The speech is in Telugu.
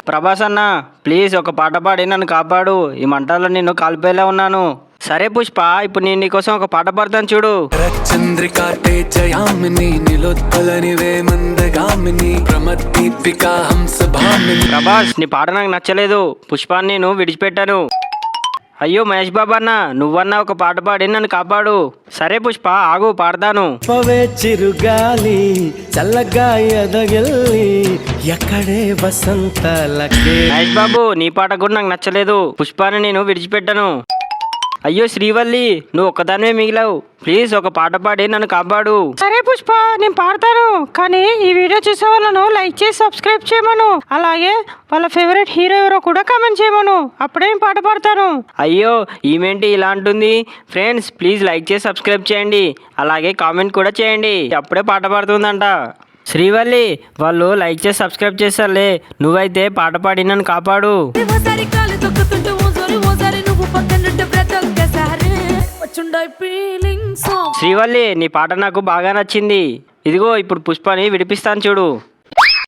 ప్రభాస్ అన్న ప్లీజ్ ఒక పాట పాడి నన్ను కాపాడు, ఈ మంటల్లో నిన్ను కాలిపోయేలా ఉన్నాను. సరే పుష్ప, ఇప్పుడు నేను నీకోసం ఒక పాట పాడతాను చూడు. చంద్రికాటే జయామిని నిలోత్పలనివే మందగామిని ప్రమద్దీపిక హంసభామిని. ప్రభాస్ నీ పాట నాకు నచ్చలేదు, పుష్పాన్ని నేను విడిచిపెట్టాను. అయ్యో మహేష్ బాబు అన్న, నువ్వన్నా ఒక పాట పాడి నన్ను కాపాడు. సరే పుష్ప ఆగు, పాడతాను. పవే చిరుగాలి చల్లగా ఎదగెల్లి ఎక్కడే వసంతలకే. మహేష్ బాబు నీ పాట కూడా నాకు నచ్చలేదు, పుష్పాన్ని నేను విడిచిపెట్టాను. అయ్యో శ్రీవల్లి, నువ్వు ఒక్కదానివే మిగిలావు, ప్లీజ్ ఒక పాట పాడి నన్ను కాపాడు. సరే పుష్ప, నేను పాడతాను, కానీ ఈ వీడియో చూసే వాళ్ళను లైక్ చేసి సబ్స్క్రైబ్ చేయమను. అలాగే వాళ్ళ ఫేవరెట్ హీరో ఎవరో కూడా కామెంట్ చేయమను, అప్పుడే నేను పాట పాడతాను. అయ్యో ఈమెంటి ఇలా అంటుంది. ఫ్రెండ్స్ ప్లీజ్ లైక్ చేసి సబ్స్క్రైబ్ చేయండి, అలాగే కామెంట్ కూడా చేయండి, అప్పుడే పాట పాడుతుందంట. శ్రీవల్లి వాళ్ళు లైక్ చేసి సబ్స్క్రైబ్ చేస్తారులే, నువ్వైతే పాట పాడి నన్ను కాపాడు. శ్రీవల్లి నీ పాట నాకు బాగా నచ్చింది, ఇదిగో ఇప్పుడు పుష్పని విడిపిస్తాను చూడు.